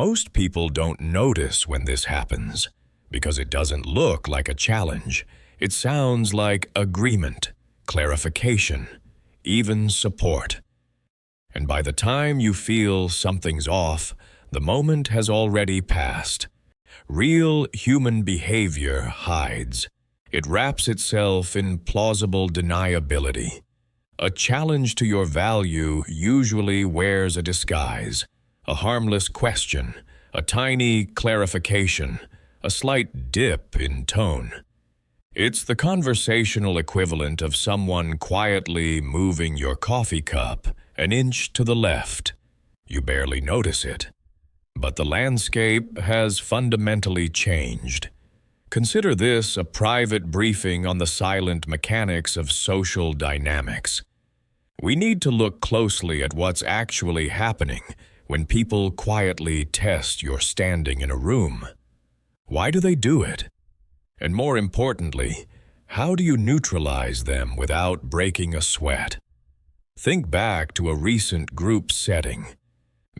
Most people don't notice when this happens because it doesn't look like a challenge. It sounds like agreement, clarification, even support. And by the time you feel something's off, the moment has already passed. Real human behavior hides. It wraps itself in plausible deniability. A challenge to your value usually wears a disguise, a harmless question, a tiny clarification, a slight dip in tone. It's the conversational equivalent of someone quietly moving your coffee cup an inch to the left. You barely notice it. But the landscape has fundamentally changed. Consider this a private briefing on the silent mechanics of social dynamics. We need to look closely at what's actually happening when people quietly test your standing in a room. Why do they do it? And more importantly, how do you neutralize them without breaking a sweat? Think back to a recent group setting,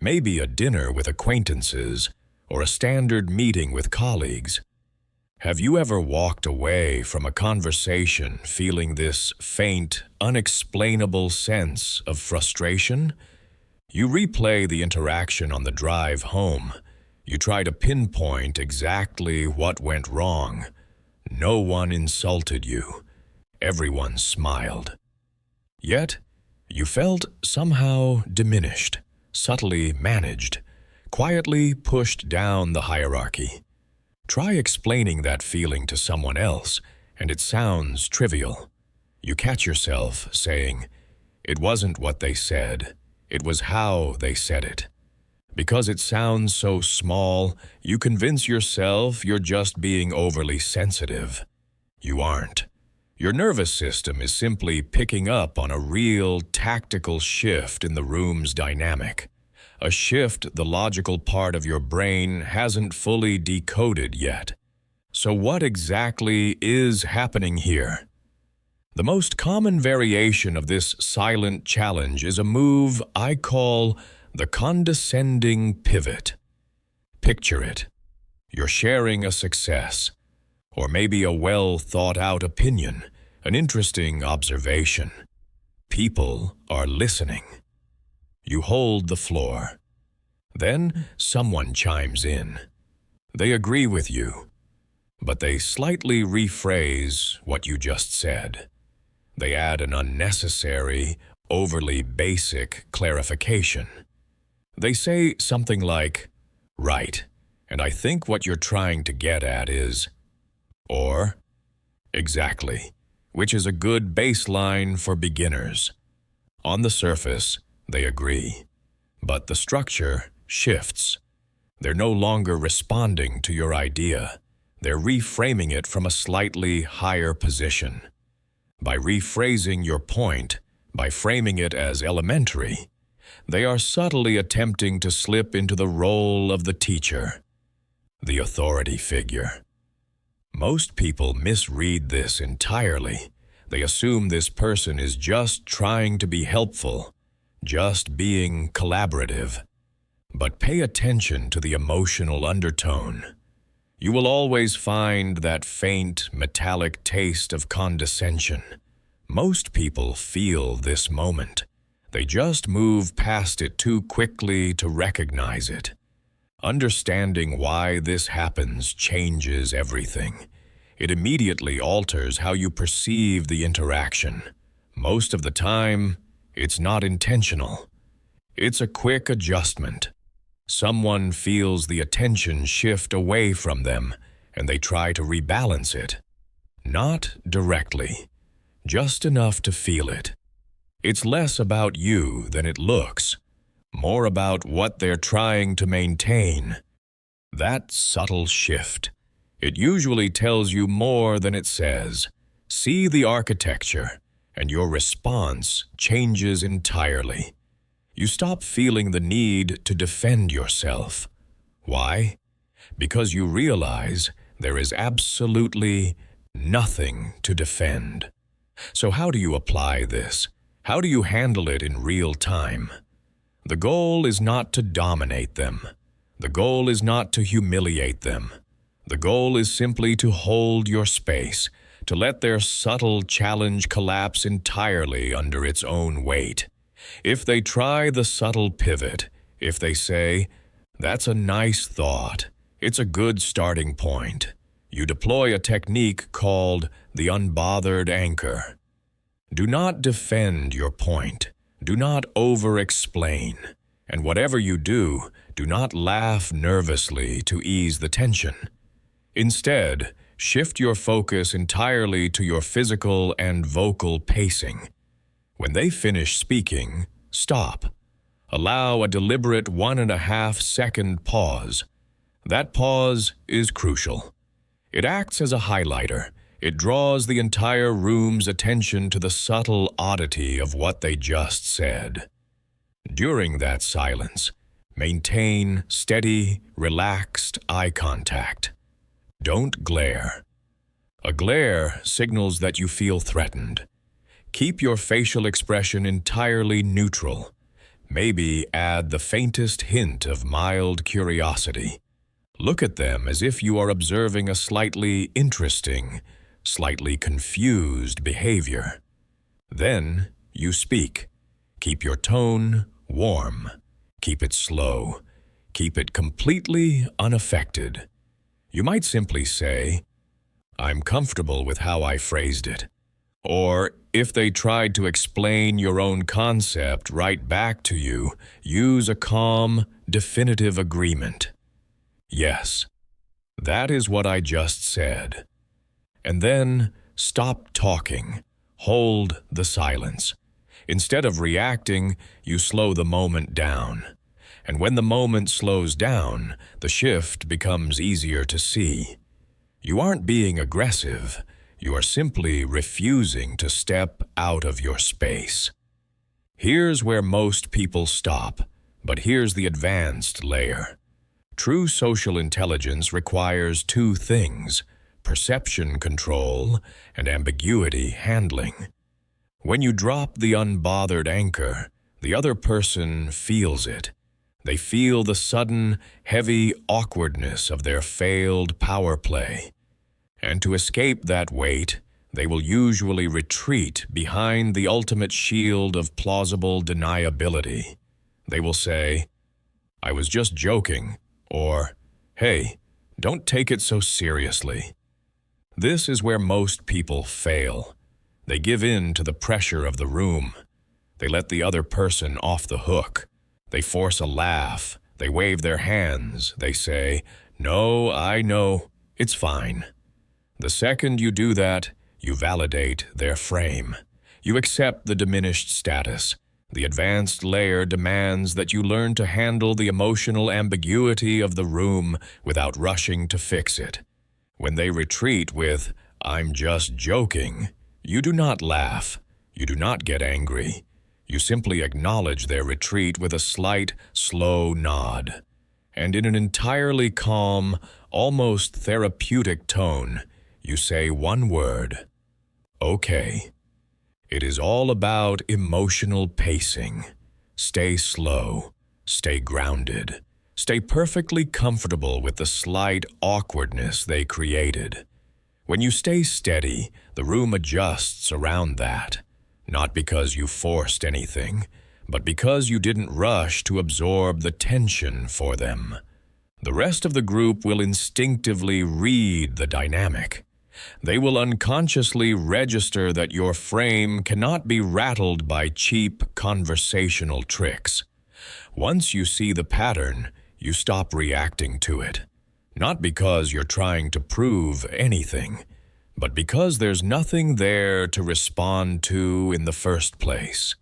maybe a dinner with acquaintances or a standard meeting with colleagues. Have you ever walked away from a conversation feeling this faint, unexplainable sense of frustration? You replay the interaction on the drive home. You try to pinpoint exactly what went wrong. No one insulted you. Everyone smiled. Yet, you felt somehow diminished, subtly managed, quietly pushed down the hierarchy. Try explaining that feeling to someone else, and it sounds trivial. You catch yourself saying, "It wasn't what they said, it was how they said it." Because it sounds so small, you convince yourself you're just being overly sensitive. You aren't. Your nervous system is simply picking up on a real tactical shift in the room's dynamic. A shift the logical part of your brain hasn't fully decoded yet. So what exactly is happening here? The most common variation of this silent challenge is a move I call the condescending pivot. Picture it. You're sharing a success, or maybe a well-thought-out opinion, an interesting observation. People are listening. You hold the floor. Then someone chimes in. They agree with you, but they slightly rephrase what you just said. They add an unnecessary, overly basic clarification. They say something like, "Right, and I think what you're trying to get at is," or "Exactly," which is a good baseline for beginners. On the surface, they agree, but the structure shifts. They're no longer responding to your idea. They're reframing it from a slightly higher position. By rephrasing your point, by framing it as elementary, they are subtly attempting to slip into the role of the teacher, the authority figure. Most people misread this entirely. They assume this person is just trying to be helpful, just being collaborative. But pay attention to the emotional undertone. You will always find that faint, metallic taste of condescension. Most people feel this moment. They just move past it too quickly to recognize it. Understanding why this happens changes everything. It immediately alters how you perceive the interaction. Most of the time, it's not intentional. It's a quick adjustment. Someone feels the attention shift away from them, and they try to rebalance it. Not directly, just enough to feel it. It's less about you than it looks, more about what they're trying to maintain. That subtle shift. It usually tells you more than it says. See the architecture, and your response changes entirely. You stop feeling the need to defend yourself. Why? Because you realize there is absolutely nothing to defend. So how do you apply this? How do you handle it in real time? The goal is not to dominate them. The goal is not to humiliate them. The goal is simply to hold your space, to let their subtle challenge collapse entirely under its own weight. If they try the subtle pivot, if they say, "That's a nice thought, it's a good starting point," you deploy a technique called the unbothered anchor. Do not defend your point. Do not over-explain. And whatever you do, do not laugh nervously to ease the tension. Instead, shift your focus entirely to your physical and vocal pacing. When they finish speaking, stop. Allow a deliberate 1.5-second pause. That pause is crucial. It acts as a highlighter. It draws the entire room's attention to the subtle oddity of what they just said. During that silence, maintain steady, relaxed eye contact. Don't glare. A glare signals that you feel threatened. Keep your facial expression entirely neutral. Maybe add the faintest hint of mild curiosity. Look at them as if you are observing a slightly interesting, slightly confused behavior. Then you speak. Keep your tone warm. Keep it slow. Keep it completely unaffected. You might simply say, "I'm comfortable with how I phrased it." Or, if they tried to explain your own concept right back to you, use a calm, definitive agreement. "Yes, that is what I just said." And then stop talking. Hold the silence. Instead of reacting, you slow the moment down. And when the moment slows down, the shift becomes easier to see. You aren't being aggressive. You are simply refusing to step out of your space. Here's where most people stop, but here's the advanced layer. True social intelligence requires two things: perception control and ambiguity handling. When you drop the unbothered anchor, the other person feels it. They feel the sudden, heavy awkwardness of their failed power play. And to escape that weight, they will usually retreat behind the ultimate shield of plausible deniability. They will say, "I was just joking," or, "Hey, don't take it so seriously." This is where most people fail. They give in to the pressure of the room. They let the other person off the hook. They force a laugh. They wave their hands. They say, "No, I know. It's fine." The second you do that, you validate their frame. You accept the diminished status. The advanced layer demands that you learn to handle the emotional ambiguity of the room without rushing to fix it. When they retreat with, "I'm just joking," you do not laugh. You do not get angry. You simply acknowledge their retreat with a slight, slow nod. And in an entirely calm, almost therapeutic tone, you say one word: "Okay." It is all about emotional pacing. Stay slow. Stay grounded. Stay perfectly comfortable with the slight awkwardness they created. When you stay steady, the room adjusts around that. Not because you forced anything, but because you didn't rush to absorb the tension for them. The rest of the group will instinctively read the dynamic. They will unconsciously register that your frame cannot be rattled by cheap conversational tricks. Once you see the pattern, you stop reacting to it. Not because you're trying to prove anything, but because there's nothing there to respond to in the first place.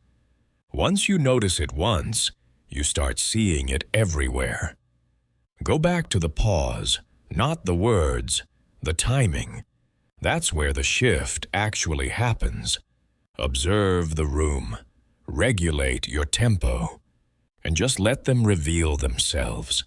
Once you notice it once, you start seeing it everywhere. Go back to the pause, not the words, the timing. That's where the shift actually happens. Observe the room, regulate your tempo, and just let them reveal themselves.